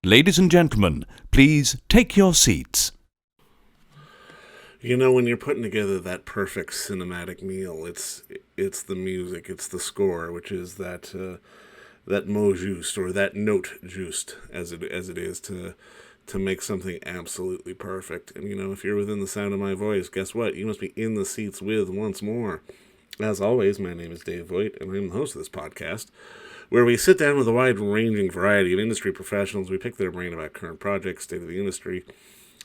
Ladies and gentlemen, please take your seats. You know, when you're putting together that perfect cinematic meal, it's the music, it's the score, which is that mot juste or that note juste, as it is to make something absolutely perfect. And you know, if you're within the sound of my voice, guess what? You must be in the seats with once more. As always, my name is Dave Voigt, and I'm the host of this podcast, where we sit down with a wide-ranging variety of industry professionals. We pick their brain about current projects, state of the industry,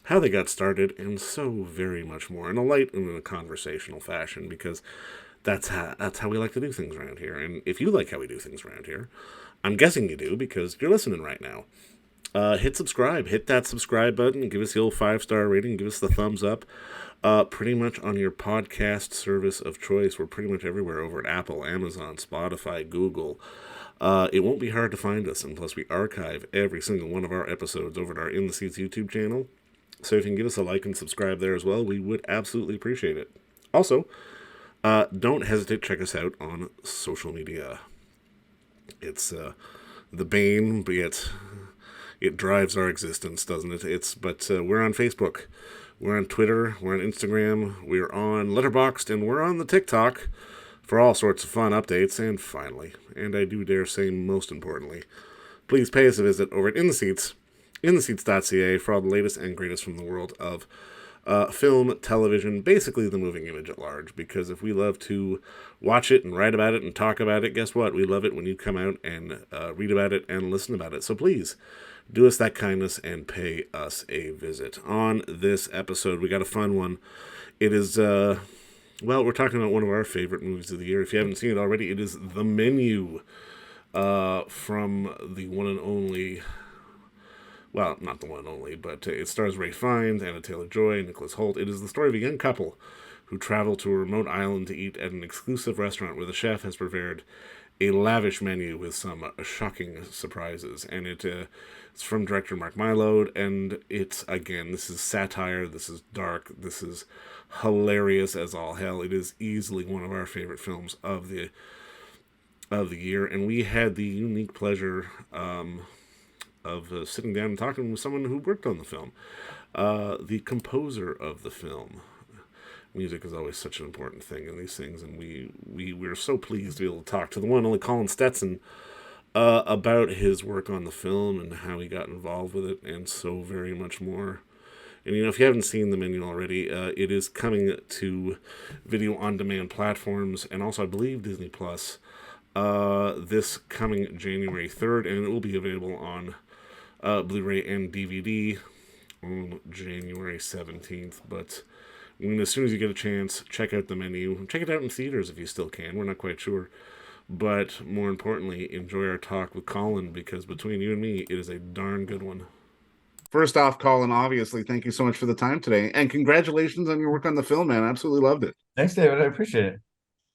how they got started, and so very much more in a light and in a conversational fashion, because that's how we like to do things around here. And if you like how we do things around here, I'm guessing you do because you're listening right now. Hit subscribe, hit that subscribe button, give us the old 5-star rating, give us the thumbs up. Pretty much on your podcast service of choice. We're pretty much everywhere over at Apple, Amazon, Spotify, Google. It won't be hard to find us, and plus we archive every single one of our episodes over at our In the Seats YouTube channel. So if you can give us a like and subscribe there as well, we would absolutely appreciate it. Also, don't hesitate to check us out on social media. It's the bane, but yet it drives our existence, doesn't it? But we're on Facebook, we're on Twitter, we're on Instagram, we're on Letterboxd, and we're on the TikTok for all sorts of fun updates. And finally, and I do dare say most importantly, please pay us a visit over at In the Seats, intheseats.ca, for all the latest and greatest from the world of film, television, basically the moving image at large. Because if we love to watch it and write about it and talk about it, guess what? We love it when you come out and read about it and listen about it. So please do us that kindness and pay us a visit. On this episode, we got a fun one. It is, we're talking about one of our favorite movies of the year. If you haven't seen it already, it is The Menu, from the one and only, well, not the one and only, but it stars Ray Fiennes, Anna Taylor-Joy, and Nicholas Hoult. It is the story of a young couple who travel to a remote island to eat at an exclusive restaurant where the chef has prepared a lavish menu with some shocking surprises. And it's from director Mark Mylod, and this is satire, this is dark, this is hilarious as all hell. It is easily one of our favorite films of the year, and we had the unique pleasure of sitting down and talking with someone who worked on the film, the composer of the film. Music is always such an important thing in these things, and we're so pleased to be able to talk to the one and only Colin Stetson about his work on the film and how he got involved with it, and so very much more. And you know, if you haven't seen The Menu already, it is coming to video on demand platforms, and also I believe Disney Plus, this coming January 3rd, and it will be available on Blu-ray and DVD on January 17th. But as soon as you get a chance, check out The Menu. Check it out in theaters if you still can. We're not quite sure. But more importantly, enjoy our talk with Colin, because between you and me, it is a darn good one. First off, Colin, obviously, thank you so much for the time today. And congratulations on your work on the film, man. I absolutely loved it. Thanks, David. I appreciate it.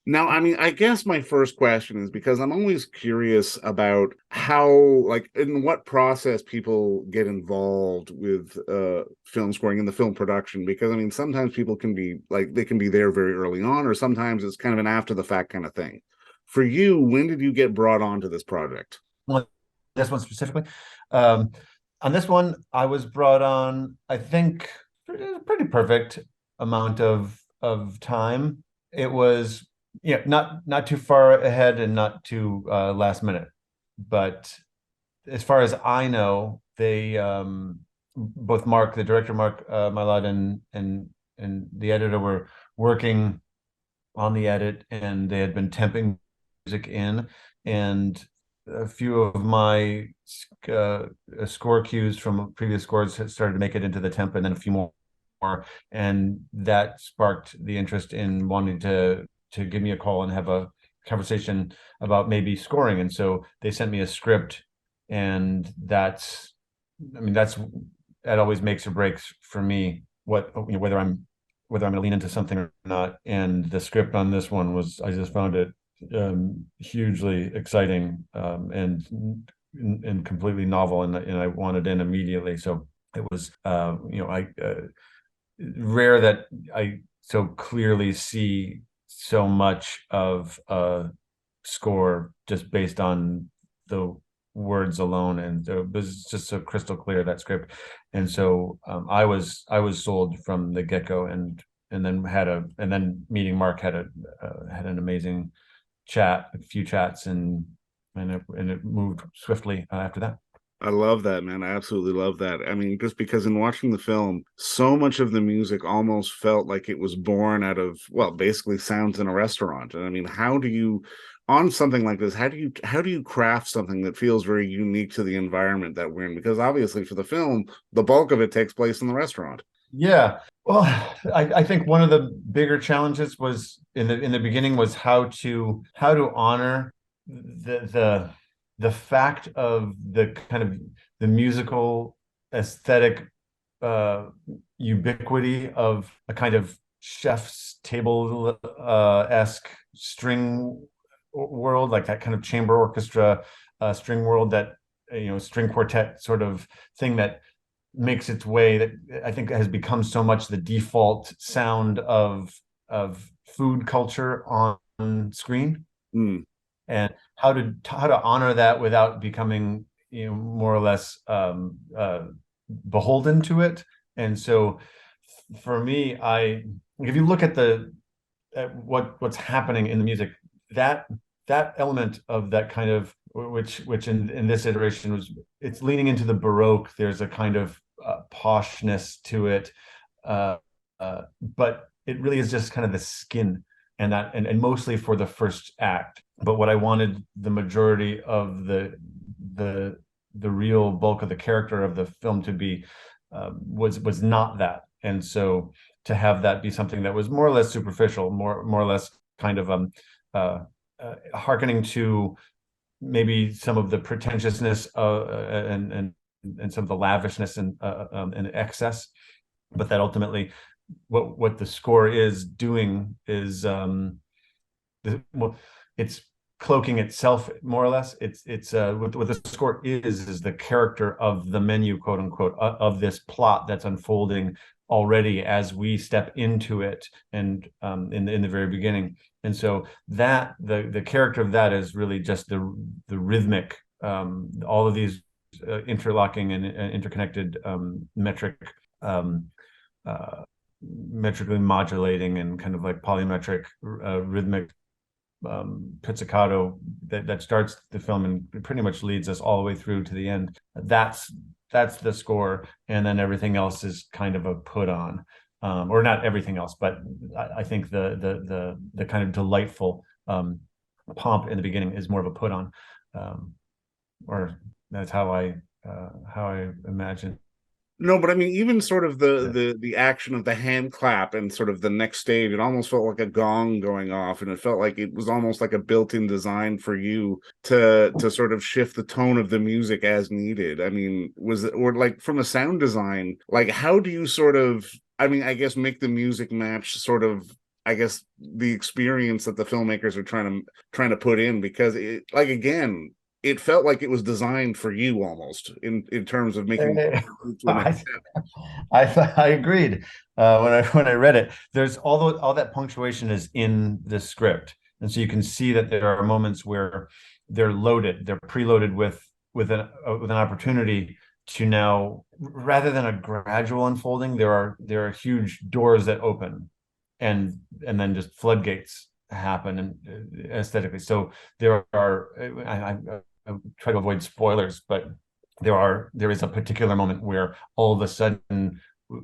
Now, I mean, I guess my first question is because I'm always curious about how, like, in what process people get involved with film scoring and the film production. Because, I mean, sometimes people can be, like, they can be there very early on, or sometimes it's kind of an after-the-fact kind of thing. For you, when did you get brought onto this project? Well, this one specifically. On this one, I was brought on, I think, pretty perfect amount of time. It was, not too far ahead and not too last minute. But as far as I know, they both the director Mark Mylod and the editor were working on the edit, and they had been temping music in, and a few of my score cues from previous scores had started to make it into the temp, and then a few more, and that sparked the interest in wanting to give me a call and have a conversation about maybe scoring. And so they sent me a script, and that always makes or breaks for me whether I'm going to lean into something or not. And the script on this one I just found it hugely exciting, and completely novel, and I wanted in immediately. So it was rare that I so clearly see so much of a score just based on the words alone, and it was just so crystal clear, that script. And so I was sold from the get-go, and then meeting Mark, had an amazing chat, a few chats, and it moved swiftly after that. I love that, man. I absolutely love that. I mean, just because in watching the film, so much of the music almost felt like it was born out of, well, basically sounds in a restaurant. And I mean, how do you, on something like this, how do you craft something that feels very unique to the environment that we're in? Because obviously for the film, the bulk of it takes place in the restaurant. Yeah. Well, I think one of the bigger challenges was in the beginning was how to honor the the fact of the kind of the musical aesthetic uh ubiquity of a kind of chef's table esque string world, like that kind of chamber orchestra string world, that string quartet sort of thing that makes its way, that I think has become so much the default sound of food culture on screen, Mm. and how to honor that without becoming more or less beholden to it. And so for me, I if you look at what's happening in the music, that that element of that kind of, which in this iteration was, it's leaning into the Baroque. There's a kind of poshness to it, uh, but it really is just kind of the skin, and mostly for the first act. But what I wanted the majority of the the real bulk of the character of the film to be, was not that. And so to have that be something that was more or less superficial, more or less kind of hearkening to maybe some of the pretentiousness and some of the lavishness and excess, but that ultimately what the score is doing is, well, it's cloaking itself more or less. It's what the score is the character of the menu, quote unquote, of this plot that's unfolding already as we step into it, and in the very beginning. And so that the character of that is really just the rhythmic, all of these interlocking and interconnected metric, um, metrically modulating and kind of like polymetric rhythmic pizzicato that starts the film and pretty much leads us all the way through to the end. That's the score, and then everything else is kind of a put on, or not everything else, but I think the kind of delightful pomp in the beginning is more of a put on, or that's how I imagine. No, but I mean, even sort of the Yeah. the action of the hand clap and sort of the next stage, it almost felt like a gong going off, and it felt like it was almost like a built-in design for you to sort of shift the tone of the music as needed. I mean, was it, or like from a sound design, like how do you sort of, I mean, I guess make the music match sort of, I guess, the experience that the filmmakers are trying to put in, because it, like, again, it felt like it was designed for you almost in terms of making to an I, I agreed when I read it. There's all that punctuation is in the script, and so you can see that there are moments where they're preloaded with an opportunity to now, rather than a gradual unfolding, there are huge doors that open, and then just floodgates happen, and aesthetically. So there are, I try to avoid spoilers, but there is a particular moment where all of a sudden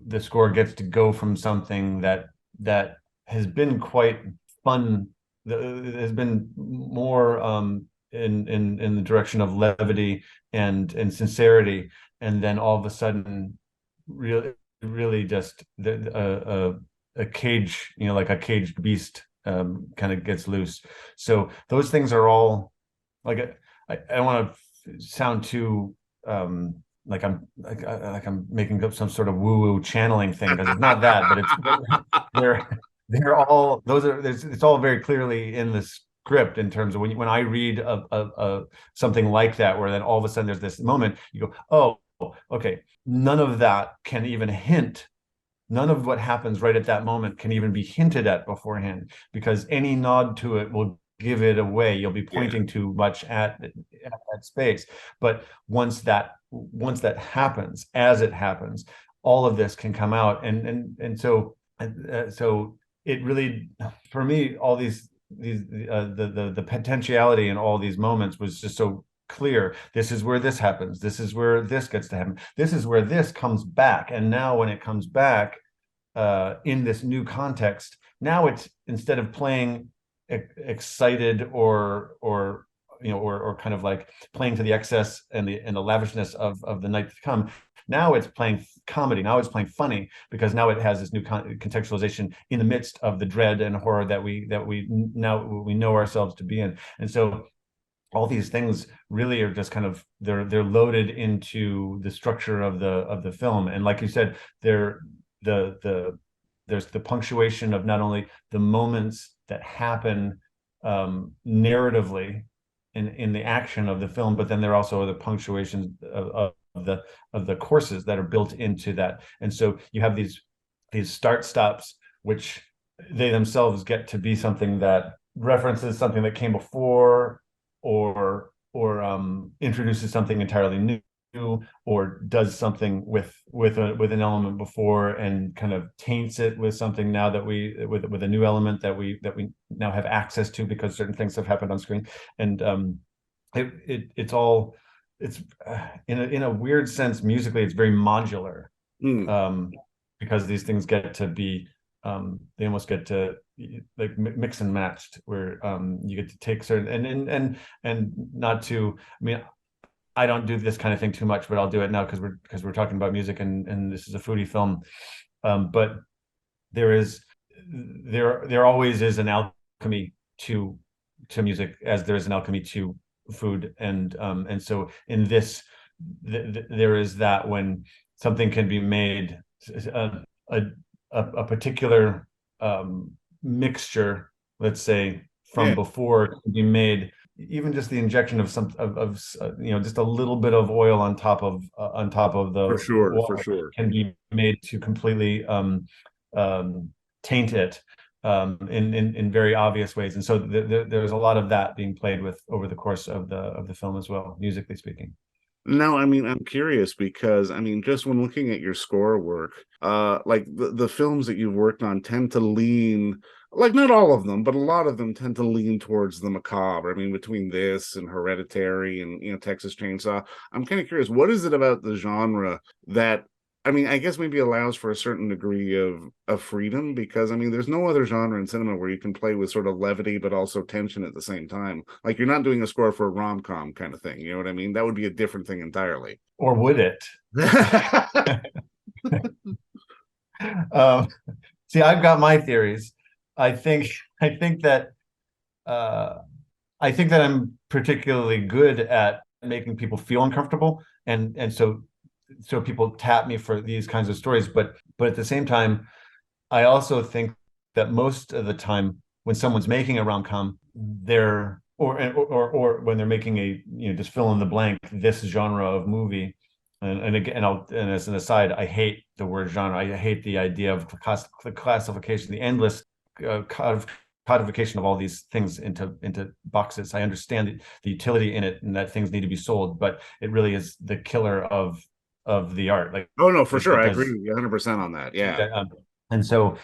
the score gets to go from something that has been quite fun, has been more in the direction of levity and sincerity, and then all of a sudden really just a cage, like a caged beast, kind of gets loose. So those things are all, like, I don't want to sound too like I'm making up some sort of woo-woo channeling thing, because it's not that, but it's they're they're all those are it's all very clearly in the script, in terms of when I read something like that, where then all of a sudden there's this moment, you go, oh, okay, none of that can even hint. None of what happens right at that moment can even be hinted at beforehand, because any nod to it will give it away. You'll be Yeah. pointing too much at that space. But once that happens, as it happens, all of this can come out, and so it really, for me, all the potentiality in all these moments was just so clear. This is where this happens. This is where this gets to happen. This is where this comes back. And now when it comes back in this new context, now it's, instead of playing excited or kind of like playing to the excess and the lavishness of the night to come. Now it's playing comedy. Now it's playing funny, because now it has this new contextualization in the midst of the dread and horror that we now we know ourselves to be in. And so all these things really are just kind of, they're loaded into the structure of the film. And like you said, there's the punctuation of not only the moments that happen narratively in the action of the film, but then there also are the punctuations of the courses that are built into that. And so you have these start stops, which they themselves get to be something that references something that came before, or introduces something entirely new, or does something with an element before and kind of taints it with something now that with a new element that we now have access to because certain things have happened on screen. And it's all, it's in a weird sense, musically it's very modular, because these things get to be they almost get to like mix and matched, where you get to take certain and not to, I mean, I don't do this kind of thing too much, but I'll do it now because we're talking about music, and this is a foodie film. But there always is an alchemy to music, as there is an alchemy to food, and so in this, there is that when something can be made, a particular mixture, let's say, from Yeah. before, can be made. Even just the injection of some of just a little bit of oil on top of For the sure. For water sure. can be made to completely taint it in very obvious ways. And so there's a lot of that being played with over the course of the film as well, musically speaking. No, I mean, I'm curious because I mean, just when looking at your score work, like the films that you've worked on tend to lean, like not all of them, but a lot of them tend to lean towards the macabre. I mean, between this and Hereditary and Texas Chainsaw, I'm kind of curious, what is it about the genre that, I mean, I guess maybe allows for a certain degree of freedom, because I mean, there's no other genre in cinema where you can play with sort of levity but also tension at the same time. Like you're not doing a score for a rom-com kind of thing. You know what I mean? That would be a different thing entirely. Or would it? See, I've got my theories. I think I think that uh, I think that I'm particularly good at making people feel uncomfortable, and so people tap me for these kinds of stories. But at the same time, I also think that most of the time when someone's making a rom-com, they're or when they're making a, just fill in the blank, this genre of movie. And again, and as an aside, I hate the word genre. I hate the idea of the classification, the endless codification of all these things into boxes. I understand the utility in it and that things need to be sold, but it really is the killer of the art. Like, Oh no, for sure. it I does. agree with you 100% on that. Yeah. And so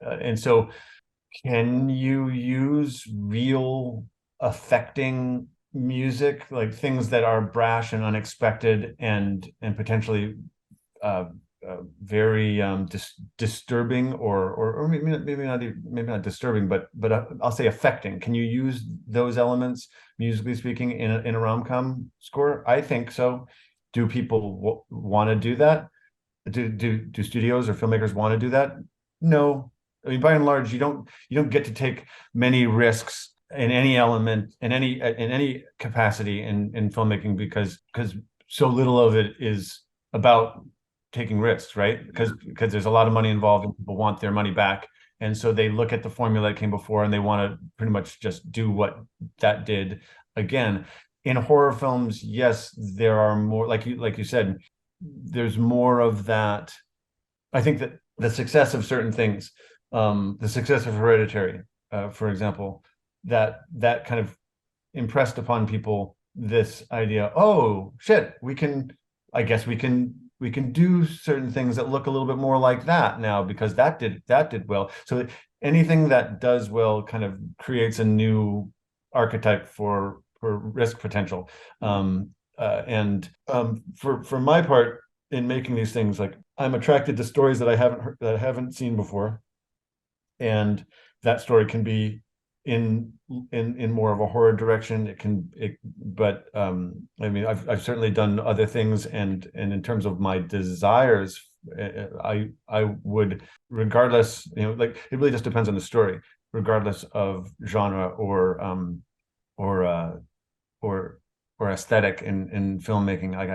and so can you use real affecting music, like things that are brash and unexpected and potentially very disturbing, or maybe not disturbing, but I'll say affecting. Can you use those elements, musically speaking, in a rom-com score? I think so. Do people want to do that? Do studios or filmmakers want to do that? No. I mean, by and large, you don't get to take many risks in any element, in any capacity in filmmaking, because so little of it is about taking risks, right? Because there's a lot of money involved and people want their money back. And so they look at the formula that came before and they want to pretty much just do what that did again. In horror films, yes, there are more, like you said, there's more of that. I think that the success of certain things, the success of Hereditary, for example, that kind of impressed upon people this idea, oh shit, I guess we can do certain things that look a little bit more like that now because that did well. So anything that does well kind of creates a new archetype for risk potential. And for my part in making these things, like I'm attracted to stories that I haven't heard, that I haven't seen before, and that story can be in more of a horror direction. But I mean, I've certainly done other things, and in terms of my desires, I would, regardless, like it really just depends on the story, regardless of genre or or or aesthetic in filmmaking. Like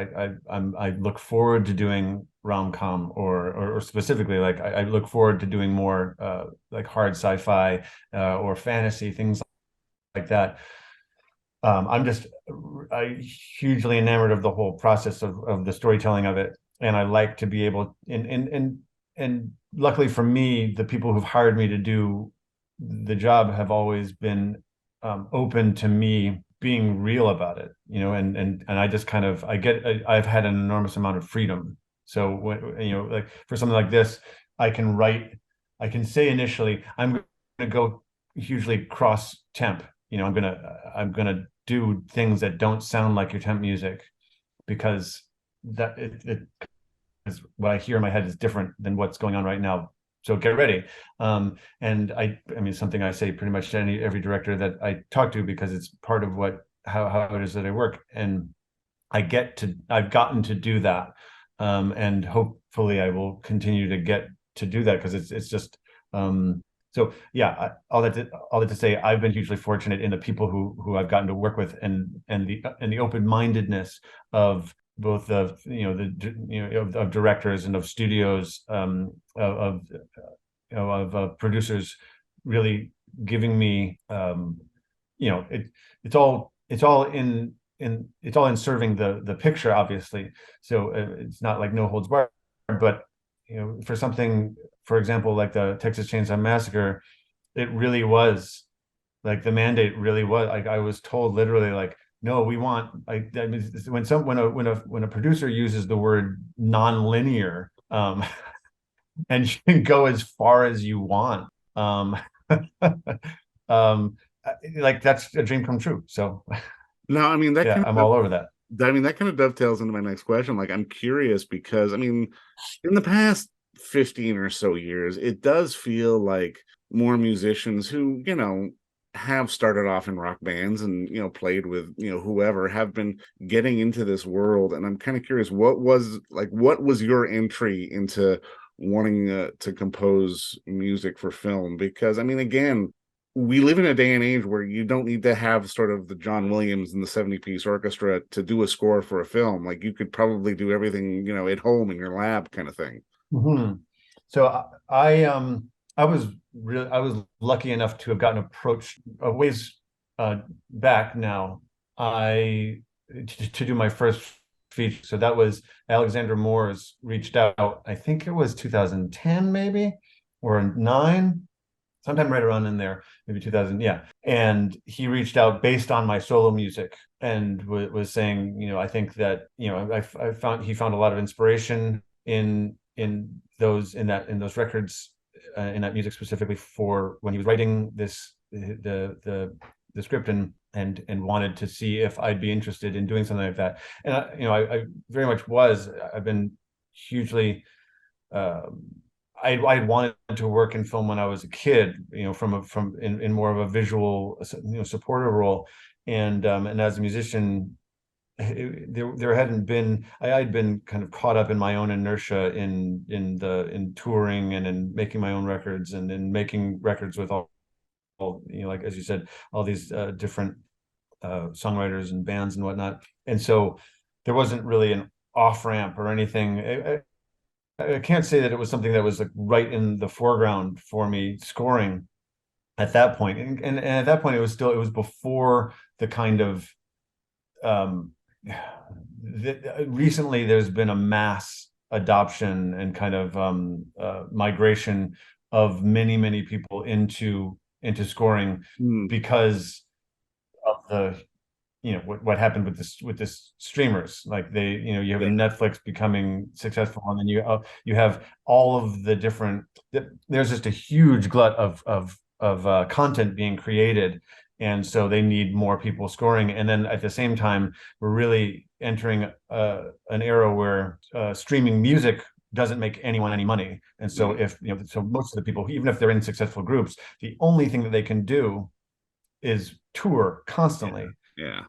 I look forward to doing rom-com or specifically like I look forward to doing more like hard sci-fi or fantasy things like that. I'm just I hugely enamored of the whole process of the storytelling of it, and I like to be able and luckily for me, the people who've hired me to do the job have always been open to me being real about it, and I just kind of I've had an enormous amount of freedom. So when like for something like this, I can write, I can say initially, I'm going to go hugely cross temp. I'm gonna do things that don't sound like your temp music because it is what I hear in my head is different than what's going on right now. So get ready. And I mean, something I say pretty much to every director that I talk to because it's part of how it is that I work. And I've gotten to do that. And hopefully I will continue to get to do that because it's just, so yeah, all that to say, I've been hugely fortunate in the people who I've gotten to work with, and the open-mindedness of both of directors and of studios, of producers, really giving me, it's all in serving the picture, obviously. So it's not like no holds barred, but for something, for example, like the Texas Chainsaw Massacre, it really was like the mandate really was like I was told literally like, no, we want, I mean, when a producer uses the word non-linear, and you can go as far as you want, um, like that's a dream come true. So No, I mean that yeah, kind I'm of all over that. that kind of dovetails into my next question. Like, I'm curious because I mean, in the past 15 or so years, it does feel like more musicians who, have started off in rock bands and, played with, whoever have been getting into this world. And I'm kind of curious, what was your entry into wanting to compose music for film? Because I mean, again, we live in a day and age where you don't need to have sort of the John Williams and the 70-piece orchestra to do a score for a film. Like you could probably do everything, at home in your lab kind of thing. Mhm. So I was lucky enough to have gotten approached a ways back now. To do my first feature. So that was Alexander Moore's reached out. I think it was 2010 maybe or 9, sometime right around in there, maybe 2000. Yeah, and he reached out based on my solo music and was saying, I think that I found he found a lot of inspiration in those records, in that music specifically for when he was writing the script, and wanted to see if I'd be interested in doing something like that. And I very much was. I've been hugely. I wanted to work in film when I was a kid, from in more of a visual, supportive role, and as a musician, there hadn't been. I'd been kind of caught up in my own inertia in touring and in making my own records and in making records with all like as you said, all these different songwriters and bands and whatnot, and so there wasn't really an off ramp or anything. I can't say that it was something that was like right in the foreground for me scoring at that point. And at that point, it was before the kind of recently there's been a mass adoption and kind of migration of many people into into scoring Mm. because of the what happened with this streamers. Like you have a Yeah. Netflix becoming successful, and then you have all of the different. There's just a huge glut of content being created, and so they need more people scoring. And then at the same time, we're really entering an era where streaming music doesn't make anyone any money. And so Mm. if so most of the people, even if they're in successful groups, the only thing that they can do is tour Yeah. constantly Yeah.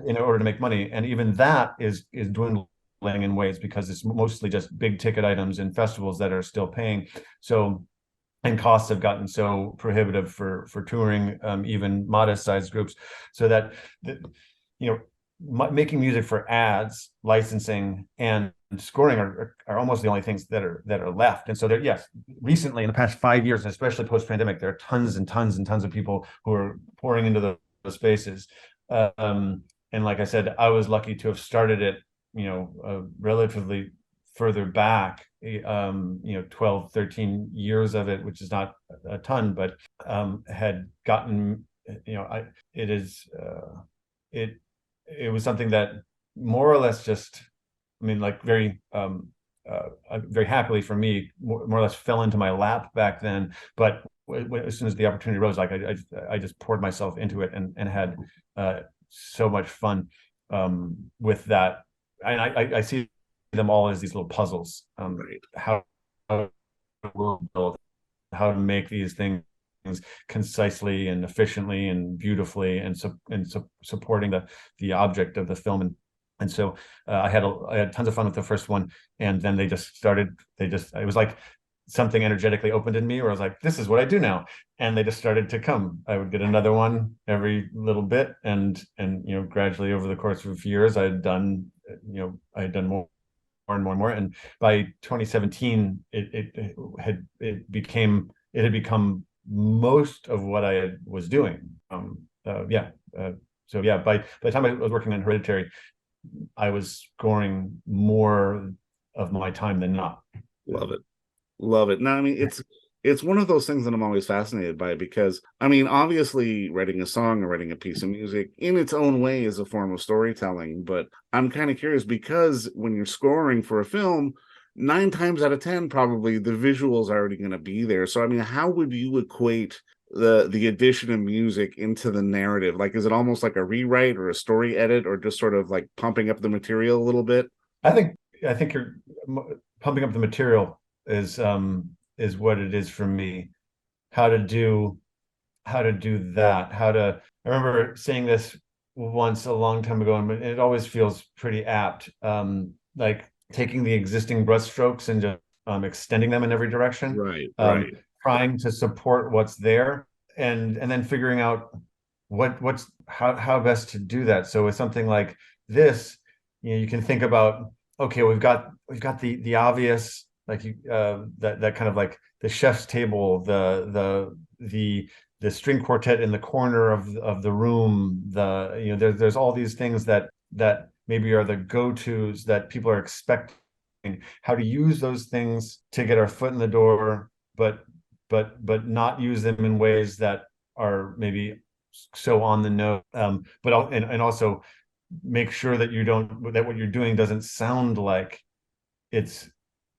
in order to make money. And even that is dwindling in ways because it's mostly just big ticket items and festivals that are still paying. So, and costs have gotten so prohibitive for touring, even modest sized groups, so that you know making music for ads, licensing, and scoring are almost the only things that are left. And so there, yes, recently in the past 5 years, and especially post pandemic, there are tons and tons and tons of people who are pouring into those spaces. Um, and like I said, I was lucky to have started it, relatively further back, 12, 13 years of it, which is not a ton, but had gotten, it is, it, it was something that more or less just, I mean, like very happily for me, more or less fell into my lap back then. But as soon as the opportunity rose, like I just poured myself into it and had so much fun with that. And I see them all as these little puzzles. Right. How to build, how to make these things concisely and efficiently and beautifully, and supporting the object of the film. And so I had tons of fun with the first one, and then it was like something energetically opened in me where I was like, this is what I do now. And they just started to come. I would get another one every little bit, and gradually over the course of a few years, I had done more and more and more. And by 2017, it had become most of what I was doing. Yeah. So yeah, by the time I was working on Hereditary, I was scoring more of my time than not. Love it. Love it. No, I mean it's one of those things that I'm always fascinated by because I mean, obviously writing a song or writing a piece of music in its own way is a form of storytelling, but I'm kind of curious because when you're scoring for a film, 9 times out of 10 probably the visuals are already going to be there. So I mean, how would you equate the addition of music into the narrative? Like is it almost like a rewrite or a story edit or just sort of like pumping up the material a little bit? I think you're pumping up the material is what it is for me. How to do that. I remember saying this once a long time ago, and it always feels pretty apt. Like taking the existing brushstrokes and just extending them in every direction, Right, right. trying to support what's there, and then figuring out what's how best to do that. So with something like this, you can think about, okay, we've got the obvious, like that kind of like the chef's table, the string quartet in the corner of the room, there's all these things that maybe are the go-tos that people are expecting. How to use those things to get our foot in the door, but not use them in ways that are maybe so on the nose, and also make sure that what you're doing doesn't sound like it's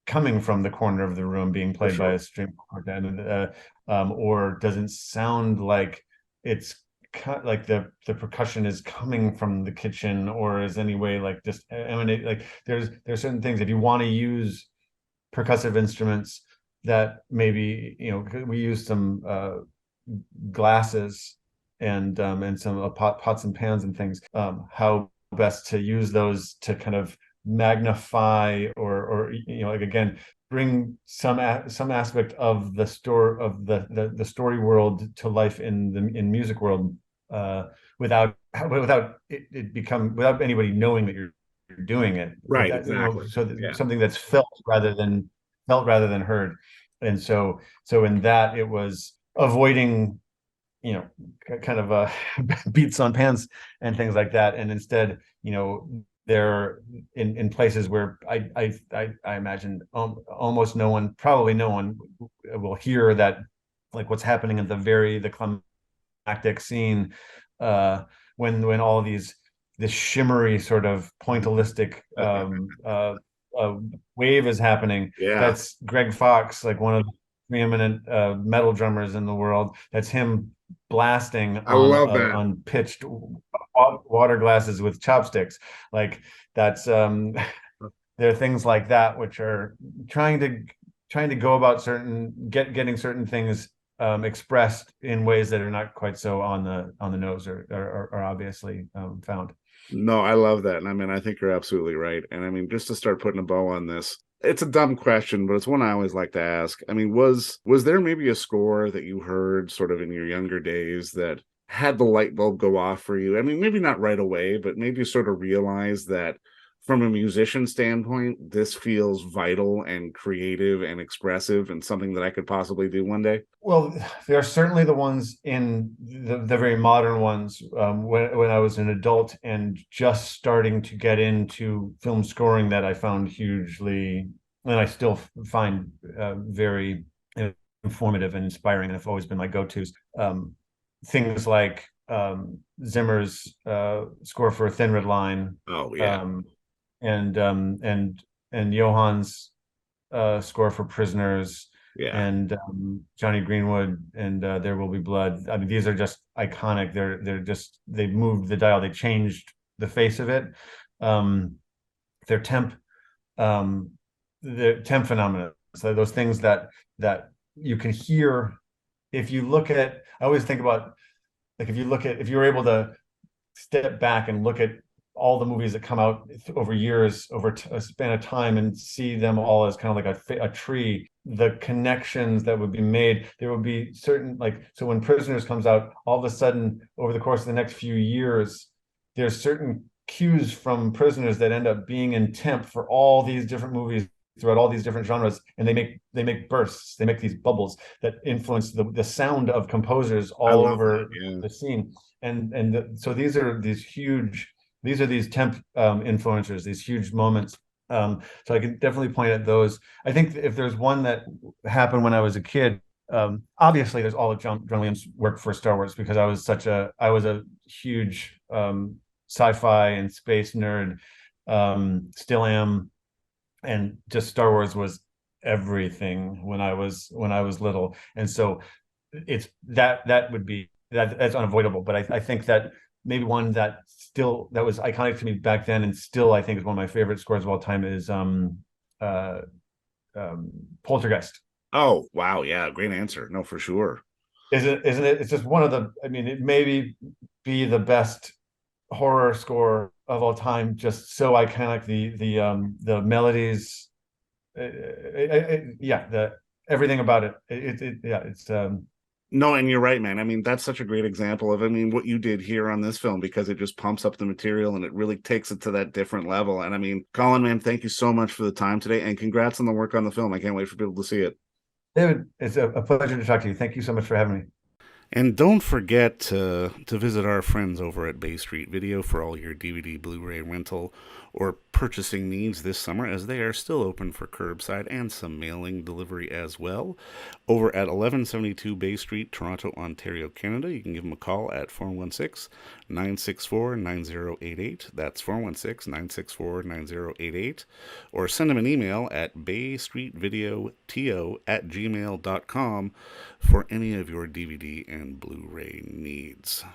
coming from the corner of the room being For played by sure. a string quartet, or doesn't sound like it's like the percussion is coming from the kitchen, or is any way like just emanate. Like there's certain things, if you want to use percussive instruments, that maybe we use some glasses and some pots and pans and things. How best to use those to kind of magnify, or like again, bring some aspect of the story of the story world to life in the music world, without without anybody knowing that you're doing it, Right, exactly. so Yeah. something that's felt rather than heard. And so in that, it was avoiding kind of beats on pants and things like that, and instead, they're in places where I imagine almost no one, probably no one, will hear that like what's happening at the climactic scene, uh, when all these this shimmery sort of pointillistic uh, wave is happening. Yeah, That's Greg Fox, like one of the preeminent metal drummers in the world. That's him blasting I love that. on pitched water glasses with chopsticks. Like that's there are things like that which are trying to trying to go about getting certain things expressed in ways that are not quite so on the nose or obviously found. No, I love that. And I mean, I think you're absolutely right. And I mean, just to start putting a bow on this, it's a dumb question, but it's one I always like to ask. I mean, was there maybe a score that you heard sort of in your younger days that had the light bulb go off for you? I mean, maybe not right away, but maybe you sort of realize that from a musician standpoint, this feels vital and creative and expressive and something that I could possibly do one day. Well, there are certainly the ones in the very modern ones when I was an adult and just starting to get into film scoring that I found hugely, and I still find very informative and inspiring, and have always been my go-tos. Things like Zimmer's score for a Thin Red Line, Oh yeah. um, and Johann's score for Prisoners, Yeah. and Johnny Greenwood and There Will Be Blood. I mean, these are just iconic. They moved the dial. They changed the face of it. Um, their temp the temp phenomena. So those things that you can hear if you look at. I always think about like if you were able to step back and look at all the movies that come out over years, over a span of time, and see them all as kind of like a tree, the connections that would be made, there would be certain, like, so when Prisoners comes out, all of a sudden, over the course of the next few years, there's certain cues from Prisoners that end up being in temp for all these different movies throughout all these different genres, and they make bursts, they make these bubbles that influence the sound of composers I all love that. over Yeah. the scene. So these are these temp influencers, these huge moments. So I can definitely point at those. I think if there's one that happened when I was a kid, obviously there's all of John Williams' work for Star Wars, because I was a huge sci-fi and space nerd, still am, and just Star Wars was everything when I was little, and so it's that would be that's unavoidable. But I think that maybe one that was iconic to me back then, and still I think is one of my favorite scores of all time, is uh, Poltergeist. Oh, wow. Yeah. Great answer. No, for sure. Isn't it? It's just one of the. I mean, it maybe be the best horror score of all time. Just so iconic. The melodies, yeah, the everything about it yeah, it's No, and you're right, man. I mean, that's such a great example of, I mean, what you did here on this film, because it just pumps up the material and it really takes it to that different level. And I mean, Colin, man, thank you so much for the time today, and congrats on the work on the film. I can't wait for people to see it. David, it's a pleasure to talk to you. Thank you so much for having me. And don't forget to visit our friends over at Bay Street Video for all your DVD, Blu-ray rental, or purchasing needs this summer, as they are still open for curbside and some mailing delivery as well. Over at 1172 Bay Street, Toronto, Ontario, Canada, you can give them a call at 416-964-9088. That's 416-964-9088. Or send them an email at baystreetvideoto@gmail.com for any of your DVD and Blu-ray needs.